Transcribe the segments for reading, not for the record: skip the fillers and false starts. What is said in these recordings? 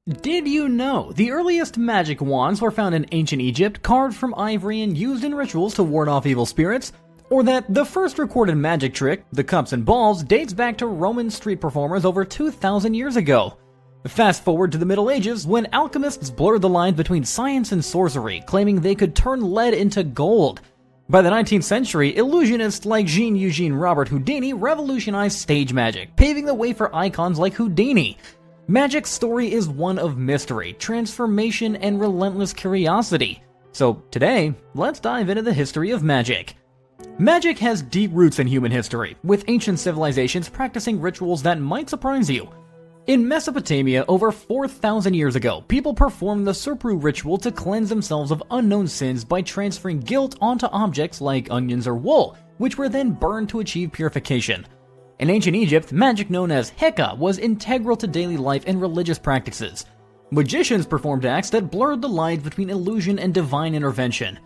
Did you know the earliest magic wands were found in ancient Egypt, carved from ivory and used in rituals to ward off evil spirits? Or that the first recorded magic trick, the cups and balls, dates back to Roman street performers over 2,000 years ago? Fast forward to the Middle Ages, when alchemists blurred the lines between science and sorcery, claiming they could turn lead into gold. By the 19th century, illusionists like Jean-Eugene Robert Houdini revolutionized stage magic, paving the way for icons like Houdini. Magic's story is one of mystery, transformation, and relentless curiosity. So today, let's dive into the history of magic. Magic has deep roots in human history, with ancient civilizations practicing rituals that might surprise you. In Mesopotamia, over 4,000 years ago, people performed the Surpru ritual to cleanse themselves of unknown sins by transferring guilt onto objects like onions or wool, which were then burned to achieve purification. In ancient Egypt, magic known as Heka was integral to daily life and religious practices. Magicians performed acts that blurred the lines between illusion and divine intervention.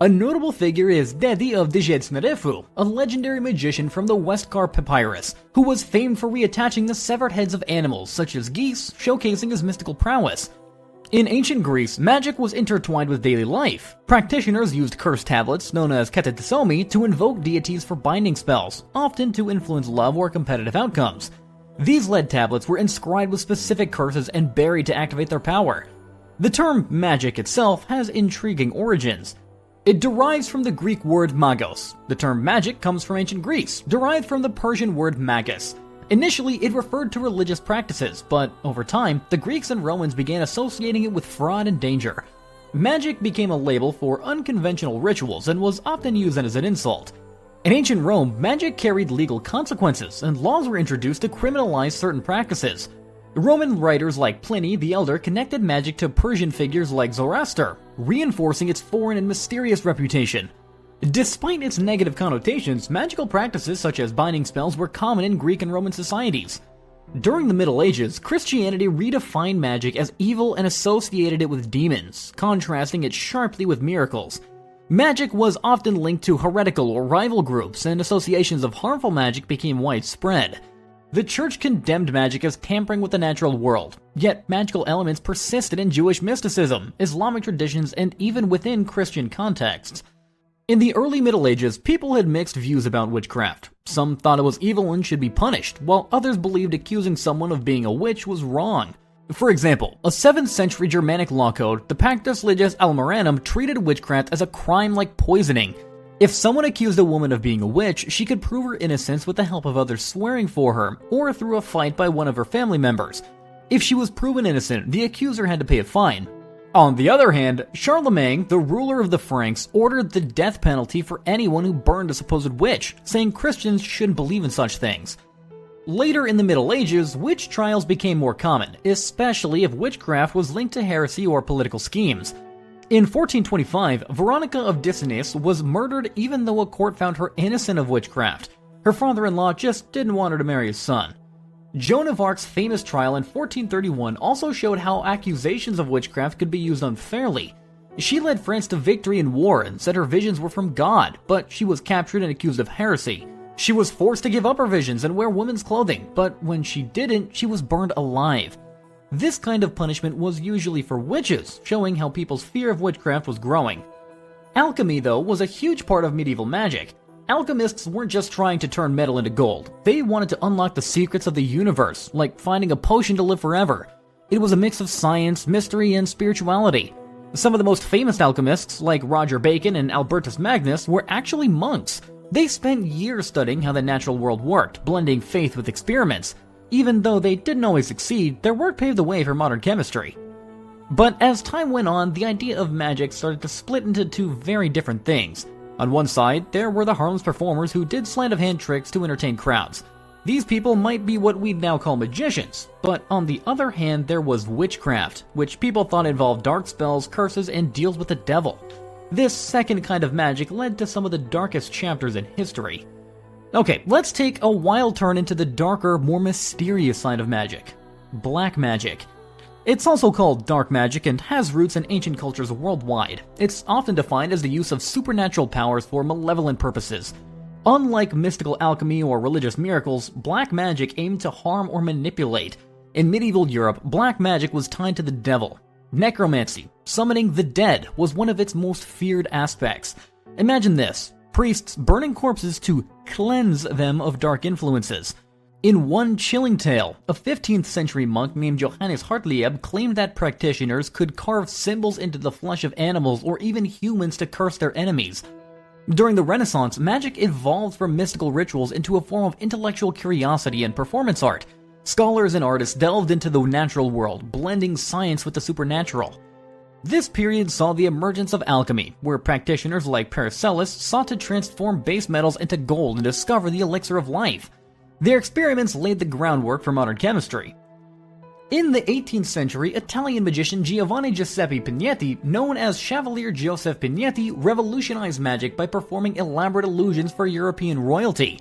A notable figure is Dedi of Djedid-Snerefu, a legendary magician from the Westcar Papyrus, who was famed for reattaching the severed heads of animals such as geese, showcasing his mystical prowess. In ancient Greece, magic was intertwined with daily life. Practitioners used curse tablets, known as katatisomi, to invoke deities for binding spells, often to influence love or competitive outcomes. These lead tablets were inscribed with specific curses and buried to activate their power. The term magic itself has intriguing origins. It derives from the Greek word magos. The term magic comes from ancient Greece, derived from the Persian word magus. Initially, it referred to religious practices, but over time, the Greeks and Romans began associating it with fraud and danger. Magic became a label for unconventional rituals and was often used as an insult. In ancient Rome, magic carried legal consequences, and laws were introduced to criminalize certain practices. Roman writers like Pliny the Elder connected magic to Persian figures like Zoroaster, reinforcing its foreign and mysterious reputation. Despite its negative connotations, magical practices such as binding spells were common in Greek and Roman societies. During the Middle Ages, Christianity redefined magic as evil and associated it with demons, contrasting it sharply with miracles. Magic was often linked to heretical or rival groups, and associations of harmful magic became widespread. The Church condemned magic as tampering with the natural world, yet magical elements persisted in Jewish mysticism, Islamic traditions, and even within Christian contexts. In the early Middle Ages, people had mixed views about witchcraft. Some thought it was evil and should be punished, while others believed accusing someone of being a witch was wrong. For example, a 7th century Germanic law code, the Pactus Leges Almoranum, treated witchcraft as a crime like poisoning. If someone accused a woman of being a witch, she could prove her innocence with the help of others swearing for her, or through a fight by one of her family members. If she was proven innocent, the accuser had to pay a fine. On the other hand, Charlemagne, the ruler of the Franks, ordered the death penalty for anyone who burned a supposed witch, saying Christians shouldn't believe in such things. Later in the Middle Ages, witch trials became more common, especially if witchcraft was linked to heresy or political schemes. In 1425, Veronica of Dicinis was murdered even though a court found her innocent of witchcraft. Her father-in-law just didn't want her to marry his son. Joan of Arc's famous trial in 1431 also showed how accusations of witchcraft could be used unfairly. She led France to victory in war and said her visions were from God, but she was captured and accused of heresy. She was forced to give up her visions and wear women's clothing, but when she didn't, she was burned alive. This kind of punishment was usually for witches, showing how people's fear of witchcraft was growing. Alchemy, though, was a huge part of medieval magic. Alchemists weren't just trying to turn metal into gold. They wanted to unlock the secrets of the universe, like finding a potion to live forever. It was a mix of science, mystery, and spirituality. Some of the most famous alchemists, like Roger Bacon and Albertus Magnus, were actually monks. They spent years studying how the natural world worked, blending faith with experiments. Even though they didn't always succeed, their work paved the way for modern chemistry. But as time went on, the idea of magic started to split into two very different things. On one side, there were the harmless performers who did sleight-of-hand tricks to entertain crowds. These people might be what we'd now call magicians, but on the other hand, there was witchcraft, which people thought involved dark spells, curses, and deals with the devil. This second kind of magic led to some of the darkest chapters in history. Okay, let's take a wild turn into the darker, more mysterious side of magic. Black magic. It's also called dark magic and has roots in ancient cultures worldwide. It's often defined as the use of supernatural powers for malevolent purposes. Unlike mystical alchemy or religious miracles, black magic aimed to harm or manipulate. In medieval Europe, black magic was tied to the devil. Necromancy, summoning the dead, was one of its most feared aspects. Imagine this: priests burning corpses to cleanse them of dark influences. In one chilling tale, a 15th century monk named Johannes Hartlieb claimed that practitioners could carve symbols into the flesh of animals or even humans to curse their enemies. During the Renaissance, magic evolved from mystical rituals into a form of intellectual curiosity and performance art. Scholars and artists delved into the natural world, blending science with the supernatural. This period saw the emergence of alchemy, where practitioners like Paracelsus sought to transform base metals into gold and discover the elixir of life. Their experiments laid the groundwork for modern chemistry. In the 18th century, Italian magician Giovanni Giuseppe Pinetti, known as Chevalier Joseph Pinetti, revolutionized magic by performing elaborate illusions for European royalty.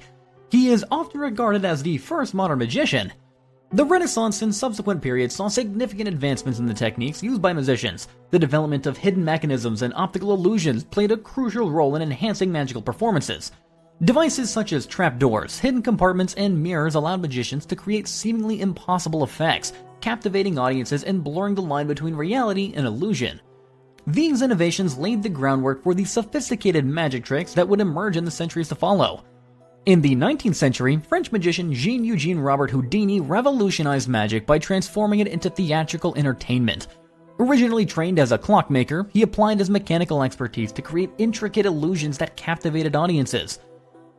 He is often regarded as the first modern magician. The Renaissance and subsequent periods saw significant advancements in the techniques used by musicians. The development of hidden mechanisms and optical illusions played a crucial role in enhancing magical performances. Devices such as trapdoors, hidden compartments, and mirrors allowed magicians to create seemingly impossible effects, captivating audiences and blurring the line between reality and illusion. These innovations laid the groundwork for the sophisticated magic tricks that would emerge in the centuries to follow. In the 19th century, French magician Jean-Eugène Robert Houdini revolutionized magic by transforming it into theatrical entertainment. Originally trained as a clockmaker, he applied his mechanical expertise to create intricate illusions that captivated audiences.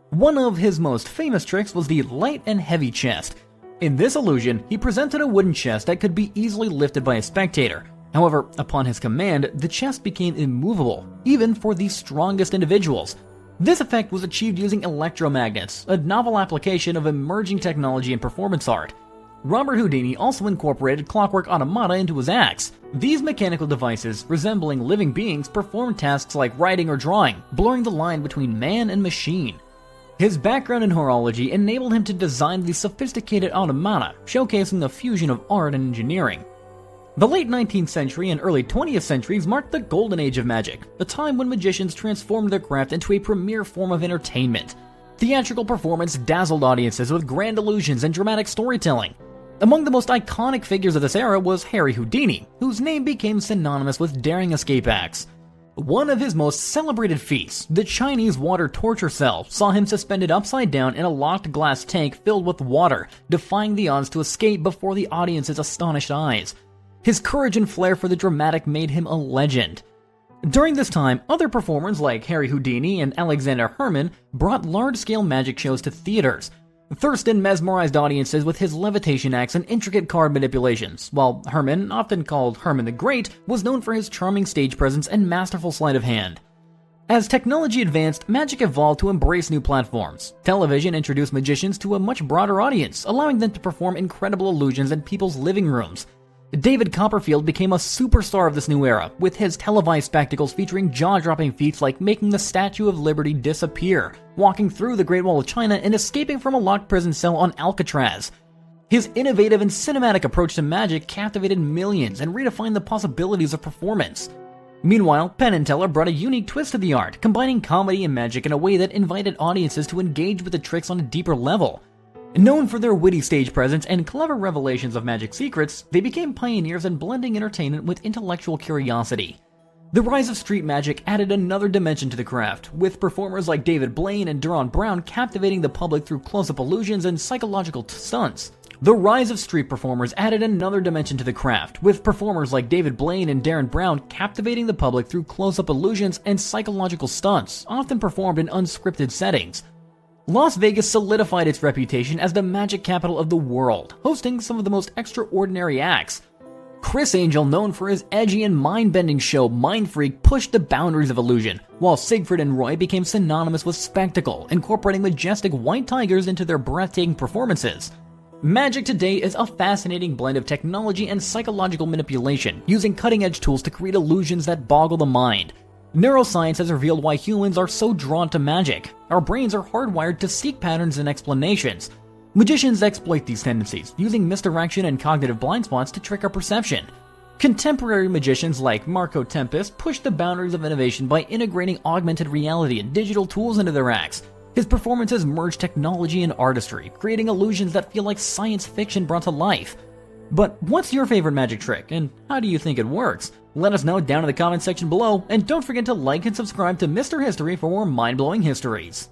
One of his most famous tricks was the light and heavy chest. In this illusion, he presented a wooden chest that could be easily lifted by a spectator. However, upon his command, the chest became immovable, even for the strongest individuals. This effect was achieved using electromagnets, a novel application of emerging technology in performance art. Robert Houdini also incorporated clockwork automata into his acts. These mechanical devices, resembling living beings, performed tasks like writing or drawing, blurring the line between man and machine. His background in horology enabled him to design the sophisticated automata, showcasing the fusion of art and engineering. The late 19th century and early 20th centuries marked the golden age of magic, a time when magicians transformed their craft into a premier form of entertainment. Theatrical performance dazzled audiences with grand illusions and dramatic storytelling. Among the most iconic figures of this era was Harry Houdini, whose name became synonymous with daring escape acts. One of his most celebrated feats, the Chinese water torture cell, saw him suspended upside down in a locked glass tank filled with water, defying the odds to escape before the audience's astonished eyes. His courage and flair for the dramatic made him a legend. During this time, other performers like Harry Houdini and Alexander Herrmann brought large-scale magic shows to theaters. Thurston mesmerized audiences with his levitation acts and intricate card manipulations, while Herrmann, often called Herman the Great, was known for his charming stage presence and masterful sleight of hand. As technology advanced, magic evolved to embrace new platforms. Television introduced magicians to a much broader audience, allowing them to perform incredible illusions in people's living rooms. David Copperfield became a superstar of this new era, with his televised spectacles featuring jaw-dropping feats like making the Statue of Liberty disappear, walking through the Great Wall of China, and escaping from a locked prison cell on Alcatraz. His innovative and cinematic approach to magic captivated millions and redefined the possibilities of performance. Meanwhile, Penn and Teller brought a unique twist to the art, combining comedy and magic in a way that invited audiences to engage with the tricks on a deeper level. Known for their witty stage presence and clever revelations of magic secrets, they became pioneers in blending entertainment with intellectual curiosity. The rise of street magic added another dimension to the craft, with performers like David Blaine and Derron Brown captivating the public through close-up illusions and psychological stunts. The rise of street performers added another dimension to the craft, with performers like David Blaine and Derron Brown captivating the public through close-up illusions and psychological stunts, often performed in unscripted settings. Las Vegas solidified its reputation as the magic capital of the world, hosting some of the most extraordinary acts. Chris Angel, known for his edgy and mind-bending show Mind Freak, pushed the boundaries of illusion, while Siegfried and Roy became synonymous with spectacle, incorporating majestic white tigers into their breathtaking performances. Magic today is a fascinating blend of technology and psychological manipulation, using cutting-edge tools to create illusions that boggle the mind. Neuroscience has revealed why humans are so drawn to magic. Our brains are hardwired to seek patterns and explanations. Magicians exploit these tendencies, using misdirection and cognitive blind spots to trick our perception. Contemporary magicians like Marco Tempest push the boundaries of innovation by integrating augmented reality and digital tools into their acts. His performances merge technology and artistry, creating illusions that feel like science fiction brought to life. But what's your favorite magic trick, and how do you think it works? Let us know down in the comment section below, and don't forget to like and subscribe to Mr. History for more mind-blowing histories.